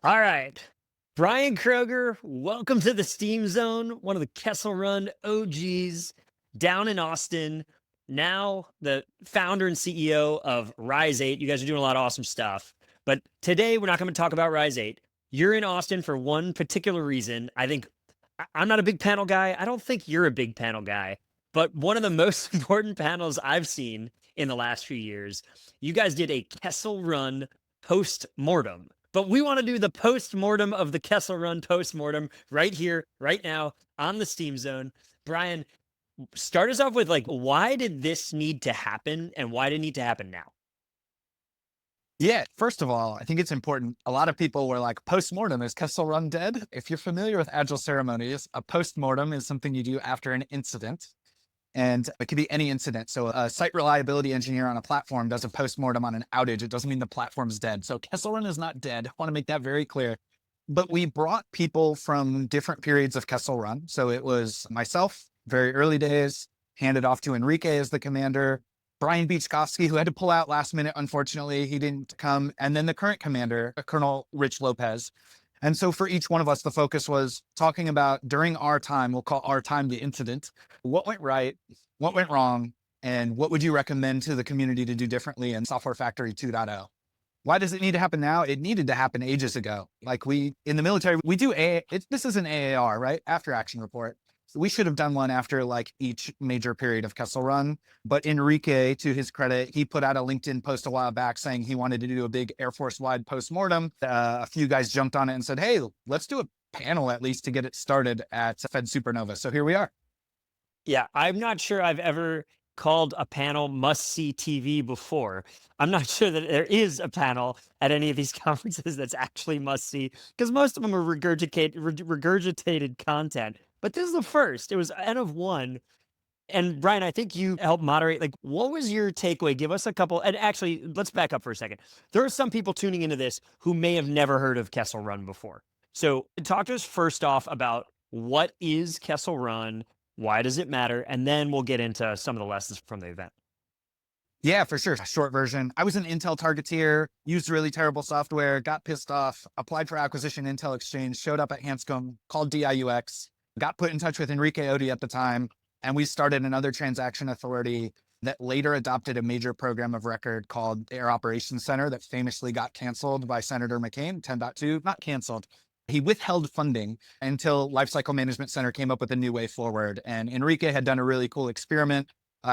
All right. Brian Kroger, welcome to the Steam Zone, one of the Kessel Run OGs down in Austin. Now the founder and CEO of Rise 8. You guys are doing a lot of awesome stuff. But today we're not going to talk about Rise 8. You're in Austin for one particular reason. I'm not a big panel guy. I don't think you're a big panel guy. But one of the most important panels I've seen in the last few years, you guys did a Kessel Run post-mortem. But we want to do the post-mortem of the Kessel Run post-mortem right here, right now on the Steam Zone. Brian, start us off with why did this need to happen and why did it need to happen now? Yeah, first of all, I think it's important. A lot of people were like, post-mortem, is Kessel Run dead? If you're familiar with agile ceremonies, a post-mortem is something you do after an incident. And it could be any incident. So a site reliability engineer on a platform does a post-mortem on an outage. It doesn't mean the platform's dead. So Kessel Run is not dead. I want to make that very clear. But we brought people from different periods of Kessel Run. So it was myself, very early days, handed off to Enrique as the commander, Brian Beachkowski, who had to pull out last minute. Unfortunately, he didn't come. And then the current commander, Colonel Rich Lopez. And so for each one of us, the focus was talking about during our time, we'll call our time the incident, what went right, what went wrong, and what would you recommend to the community to do differently in Software Factory 2.0? Why does it need to happen now? It needed to happen ages ago. Like in the military, we do this is an AAR, right? After action report. So we should have done one after like each major period of Kessel Run. But Enrique, to his credit, he put out a LinkedIn post a while back saying he wanted to do a big Air Force wide postmortem. A few guys jumped on it and said, hey, let's do a panel at least to get it started at Fed Supernova. So here we are. Yeah, I'm not sure I've ever called a panel must-see TV before. I'm not sure that there is a panel at any of these conferences that's actually must-see because most of them are regurgitated content. But this is the first. It was N of one. And Brian, I think you helped moderate. What was your takeaway? Give us a couple. And actually, let's back up for a second. There are some people tuning into this who may have never heard of Kessel Run before. So, talk to us first off about what is Kessel Run, why does it matter, and then we'll get into some of the lessons from the event. Yeah, for sure. Short version. I was an Intel targeteer, used really terrible software, got pissed off, applied for acquisition Intel Exchange, showed up at Hanscom, called DIUX, got put in touch with Enrique Odi at the time, and we started another transaction authority that later adopted a major program of record called Air Operations Center that famously got canceled by Senator McCain, 10.2, not canceled. He withheld funding until Lifecycle Management Center came up with a new way forward. And Enrique had done a really cool experiment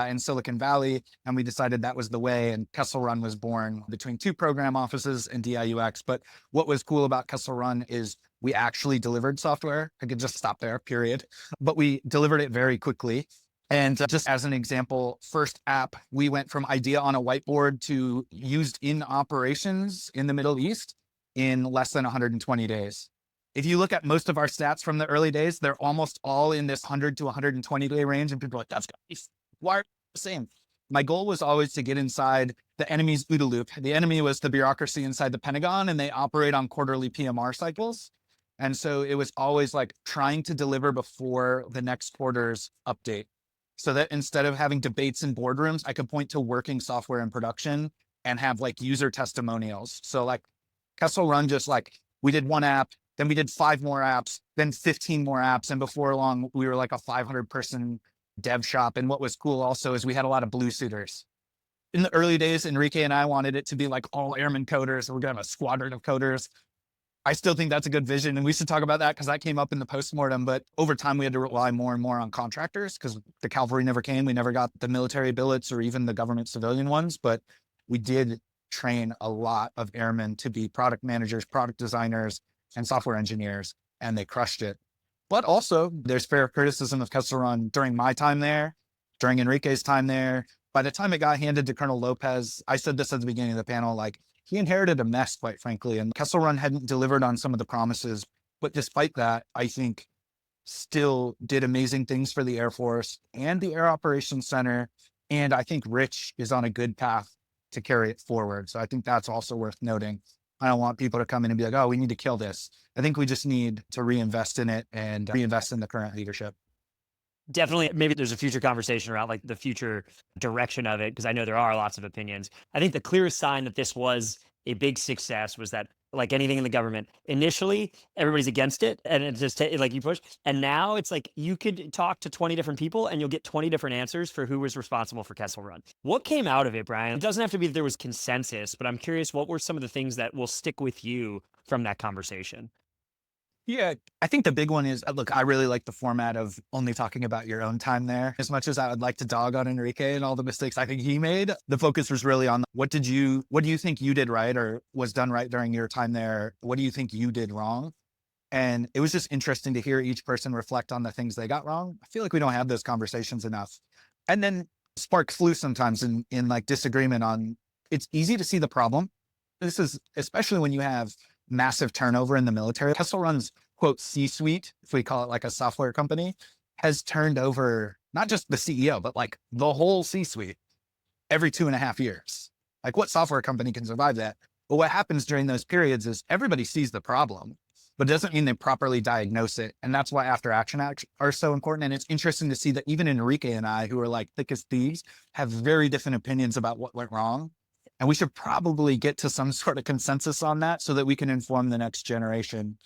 in Silicon Valley, and we decided that was the way. And Kessel Run was born between two program offices and DIUX. But what was cool about Kessel Run is we actually delivered software. I could just stop there, period. But we delivered it very quickly. And just as an example, first app, we went from idea on a whiteboard to used in operations in the Middle East in less than 120 days. If you look at most of our stats from the early days, they're almost all in this 100 to 120 day range. And people are like, that's why the same. My goal was always to get inside the enemy's OODA loop. The enemy was the bureaucracy inside the Pentagon, and they operate on quarterly PMR cycles. And so it was always like trying to deliver before the next quarter's update. So that instead of having debates in boardrooms, I could point to working software in production and have like user testimonials. So like Kessel Run, just like we did one app, then we did 5 more apps, then 15 more apps. And before long, we were like a 500 person dev shop. And what was cool also is we had a lot of blue suiters. In the early days, Enrique and I wanted it to be like all airman coders. We're going to have a squadron of coders. I still think that's a good vision. And we should talk about that because that came up in the postmortem. But over time, we had to rely more and more on contractors because the cavalry never came. We never got the military billets or even the government civilian ones. But we did train a lot of airmen to be product managers, product designers, and software engineers, and they crushed it. But also, there's fair criticism of Kessel Run during my time there, during Enrique's time there. By the time it got handed to Colonel Lopez, I said this at the beginning of the panel, like he inherited a mess, quite frankly, and Kessel Run hadn't delivered on some of the promises. But despite that, I think still did amazing things for the Air Force and the Air Operations Center. And I think Rich is on a good path to carry it forward. So I think that's also worth noting. I don't want people to come in and be like, oh, we need to kill this. I think we just need to reinvest in it and reinvest in the current leadership. Definitely, maybe there's a future conversation around the future direction of it, because I know there are lots of opinions. I think the clearest sign that this was a big success was that like anything in the government. Initially, everybody's against it, and it just like you push. And now it's like you could talk to 20 different people, and you'll get 20 different answers for who was responsible for Kessel Run. What came out of it, Brian? It doesn't have to be that there was consensus, but I'm curious, what were some of the things that will stick with you from that conversation? Yeah, I think the big one is look, I really like the format of only talking about your own time there. As much as I would like to dog on Enrique and all the mistakes I think he made, the focus was really on what do you think you did right or was done right during your time there? What do you think you did wrong? And it was just interesting to hear each person reflect on the things they got wrong. I feel like we don't have those conversations enough. And then sparks flew sometimes in like disagreement on it's easy to see the problem. This is especially when you have massive turnover in the military. Kessel Run's quote C-suite, if we call it like a software company, has turned over not just the CEO, but like the whole C-suite every 2.5 years. Like what software company can survive that? But what happens during those periods is everybody sees the problem, but it doesn't mean they properly diagnose it. And that's why after action are so important. And it's interesting to see that even Enrique and I, who are like thick as thieves, have very different opinions about what went wrong. And we should probably get to some sort of consensus on that so that we can inform the next generation.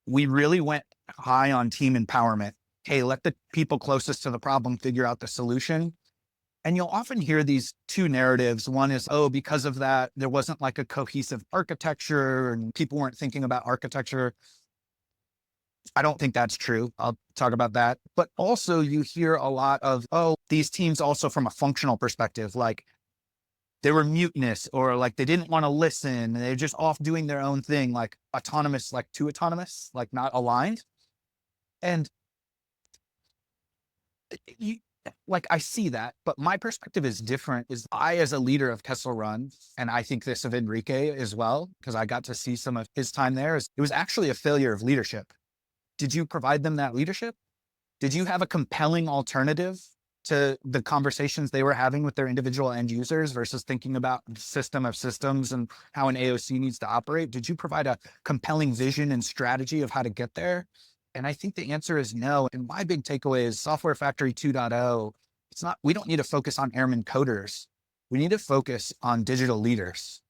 We really went high on team empowerment. Hey, let the people closest to the problem figure out the solution. And you'll often hear these two narratives. One is, oh, because of that, there wasn't like a cohesive architecture and people weren't thinking about architecture. I don't think that's true. I'll talk about that. But also you hear a lot of, oh, these teams also from a functional perspective, like they were mutinous or like they didn't want to listen. They're just off doing their own thing, like autonomous, like too autonomous, like not aligned. And you, like I see that, but my perspective is different. Is I, as a leader of Kessel Run, and I think this of Enrique as well, because I got to see some of his time there, is it was actually a failure of leadership. Did you provide them that leadership? Did you have a compelling alternative to the conversations they were having with their individual end users versus thinking about the system of systems and how an AOC needs to operate? Did you provide a compelling vision and strategy of how to get there? And I think the answer is no. And my big takeaway is Software Factory 2.0. It's not, we don't need to focus on airman coders. We need to focus on digital leaders.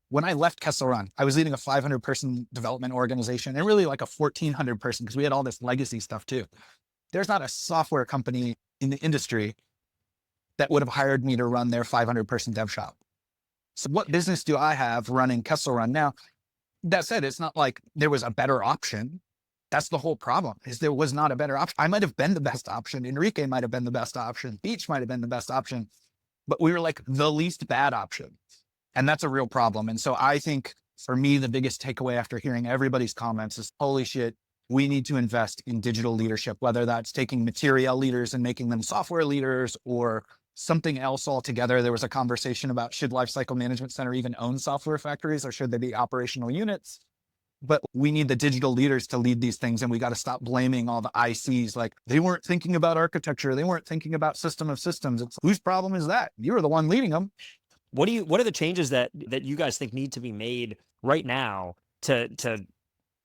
When I left Kessel Run, I was leading a 500 person development organization and really like a 1,400 person because we had all this legacy stuff too. There's not a software company in the industry that would have hired me to run their 500 person dev shop. So what business do I have running Kessel Run? Now, that said, it's not like there was a better option. That's the whole problem, is there was not a better option. I might have been the best option. Enrique might have been the best option. Beach might have been the best option, but we were like the least bad option. And that's a real problem. And so I think for me, the biggest takeaway after hearing everybody's comments is, holy shit, we need to invest in digital leadership, whether that's taking material leaders and making them software leaders or something else altogether. There was a conversation about should Lifecycle Management Center even own software factories or should they be operational units? But we need the digital leaders to lead these things. And we got to stop blaming all the ICs. Like they weren't thinking about architecture. They weren't thinking about system of systems. It's whose problem is that? You were the one leading them. What are the changes that you guys think need to be made right now to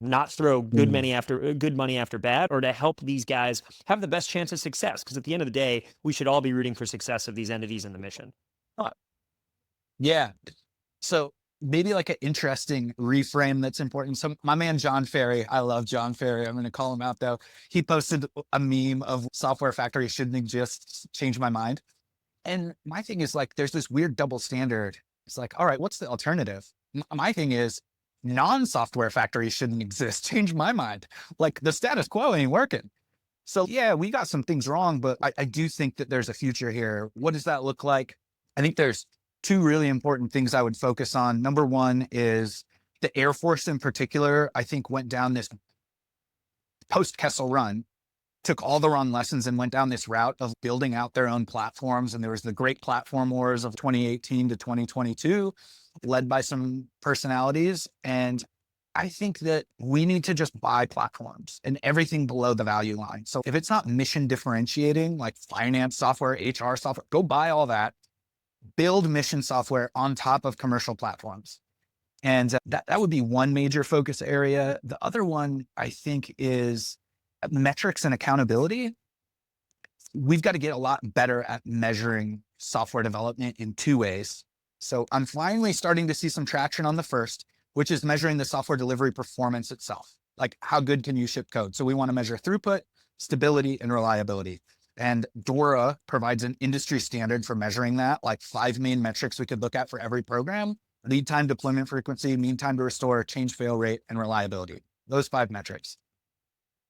not throw good money after bad, or to help these guys have the best chance of success? Because at the end of the day, we should all be rooting for success of these entities and the mission. Yeah. So maybe like an interesting reframe that's important. So my man, John Ferry, I love John Ferry. I'm going to call him out though. He posted a meme of Software Factory shouldn't exist, change my mind. And my thing is like, there's this weird double standard. It's like, all right, what's the alternative? My thing is non-software factories shouldn't exist. Change my mind. Like the status quo ain't working. So yeah, we got some things wrong, but I do think that there's a future here. What does that look like? I think there's two really important things I would focus on. Number one is the Air Force in particular, I think went down this post Kessel Run, took all the wrong lessons and went down this route of building out their own platforms. And there was the great platform wars of 2018 to 2022, led by some personalities. And I think that we need to just buy platforms and everything below the value line. So if it's not mission differentiating, like finance software, HR software, go buy all that, build mission software on top of commercial platforms. And that would be one major focus area. The other one, I think, is metrics and accountability. We've got to get a lot better at measuring software development in two ways. So I'm finally starting to see some traction on the first. which is measuring the software delivery performance itself. Like, how good can you ship code? So we want to measure throughput, stability, and reliability. And DORA provides an industry standard for measuring that, like 5 main metrics we could look at for every program: lead time, deployment frequency, mean time to restore, change fail rate, and reliability. Those 5 metrics.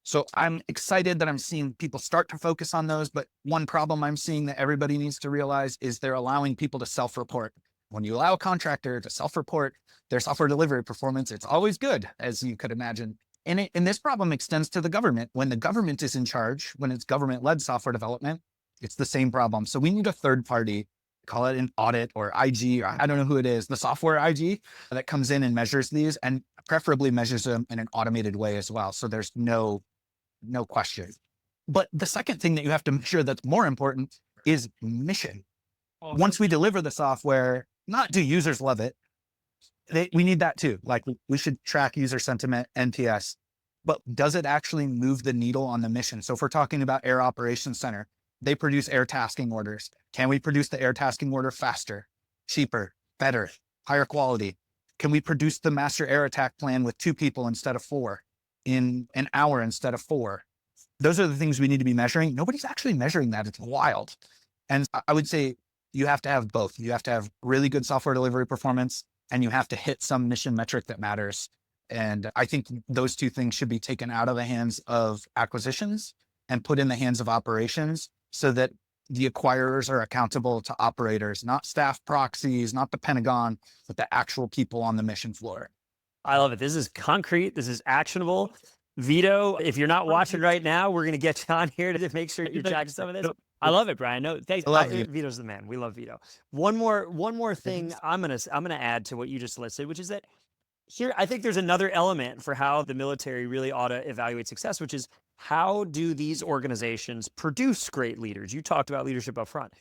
So I'm excited that I'm seeing people start to focus on those. But one problem I'm seeing that everybody needs to realize is they're allowing people to self-report. When you allow a contractor to self-report their software delivery performance, it's always good, as you could imagine. And this problem extends to the government. When the government is in charge, when it's government-led software development, it's the same problem. So we need a third party, call it an audit or IG, or I don't know who it is, the software IG that comes in and measures these, and preferably measures them in an automated way as well. So there's no question. But the second thing that you have to make sure that's more important is mission. Once we deliver the software, not do users love it, we need that too. Like, we should track user sentiment, NPS, but does it actually move the needle on the mission? So if we're talking about Air Operations Center, they produce air tasking orders. Can we produce the air tasking order faster, cheaper, better, higher quality? Can we produce the master air attack plan with 2 people instead of 4, in an hour instead of 4? Those are the things we need to be measuring. Nobody's actually measuring that. It's wild. And I would say you have to have both. You have to have really good software delivery performance, and you have to hit some mission metric that matters. And I think those 2 things should be taken out of the hands of acquisitions and put in the hands of operations, so that the acquirers are accountable to operators, not staff proxies, not the Pentagon, but the actual people on the mission floor. I love it. This is concrete. This is actionable. Vito, if you're not watching right now, we're going to get you on here to make sure you're tracking some of this. I love it, Brian. No, thanks. I love it. Vito's the man. We love Vito. One more thing I'm gonna add to what you just listed, which is that here, I think there's another element for how the military really ought to evaluate success, which is, how do these organizations produce great leaders? You talked about leadership up front.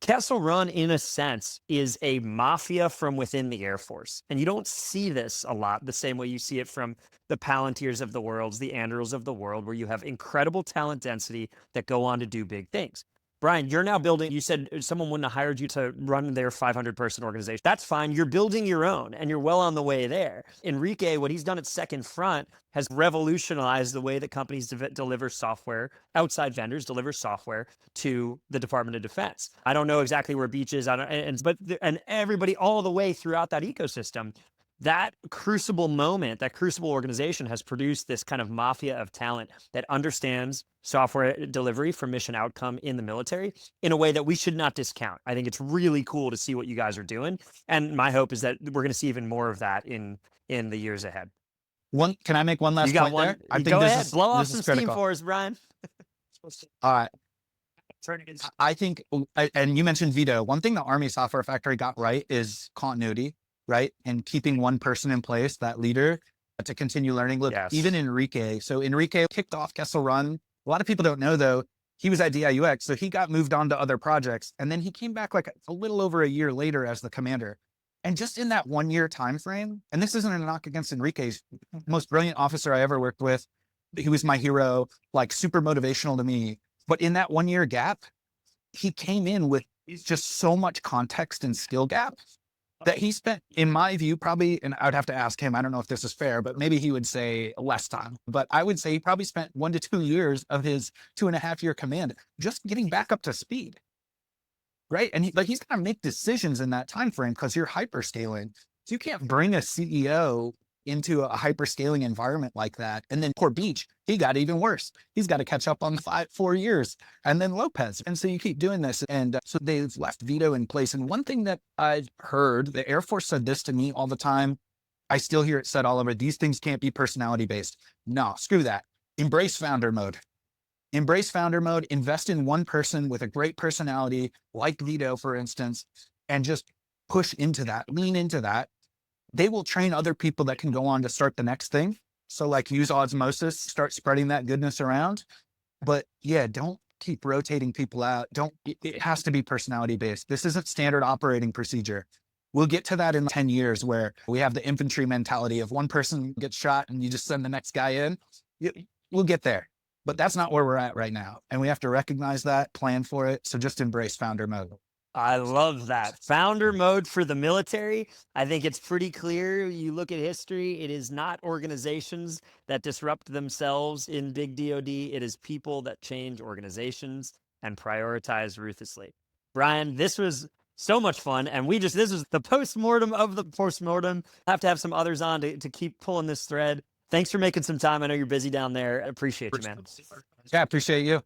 Kessel Run, in a sense, is a mafia from within the Air Force. And you don't see this a lot the same way you see it from the Palantirs of the world, the Andurils of the world, where you have incredible talent density that go on to do big things. Brian, you're now building, you said someone wouldn't have hired you to run their 500-person organization. That's fine. You're building your own, and you're well on the way there. Enrique, what he's done at Second Front has revolutionized the way that companies deliver software, outside vendors deliver software to the Department of Defense. I don't know exactly where Beach is, and everybody all the way throughout that ecosystem. That crucible moment, that crucible organization has produced this kind of mafia of talent that understands software delivery for mission outcome in the military in a way that we should not discount. I think it's really cool to see what you guys are doing. And my hope is that we're going to see even more of that in the years ahead. Can I make one last point there? I think go ahead. Blow off some steam for us, Brian. All right. I think, and you mentioned Vito, one thing the Army Software Factory got right is continuity, right? And keeping one person in place, that leader, to continue learning. Look, Yes. even Enrique. So Enrique kicked off Kessel Run. A lot of people don't know, though, he was at DIUX, so he got moved on to other projects. And then he came back like a little over a year later as the commander. And just in that 1-year time frame, and this isn't a knock against Enrique's, most brilliant officer I ever worked with. He was my hero, like super motivational to me. But in that 1-year gap, he came in with just so much context and skill gap that he spent, in my view, probably, and I would have to ask him, I don't know if this is fair, but maybe he would say less time. But I would say he probably spent 1 to 2 years of his 2.5-year command just getting back up to speed. Right. And he's got to make decisions in that time frame because you're hyperscaling. So you can't bring a CEO into a hyperscaling environment like that. And then poor Beach, he got even worse. He's got to catch up on 4 years, and then Lopez. And so you keep doing this. And so they've left Vito in place. And one thing that I've heard, the Air Force said this to me all the time. I still hear it said all over. These things can't be personality based. No, screw that. Embrace founder mode. Embrace founder mode. Invest in one person with a great personality, like Vito, for instance, and just push into that, lean into that. They will train other people that can go on to start the next thing. So like use osmosis, start spreading that goodness around. But yeah, don't keep rotating people out. It has to be personality based. This isn't standard operating procedure. We'll get to that in 10 years where we have the infantry mentality of one person gets shot and you just send the next guy in. We'll get there, but that's not where we're at right now. And we have to recognize that, plan for it. So just embrace founder mode. I love that. Founder mode for the military. I think it's pretty clear. You look at history, it is not organizations that disrupt themselves in big DoD. It is people that change organizations and prioritize ruthlessly. Brian, this was so much fun. And this was the postmortem of the postmortem. I have to have some others on to keep pulling this thread. Thanks for making some time. I know you're busy down there. I appreciate you, man. Yeah, appreciate you.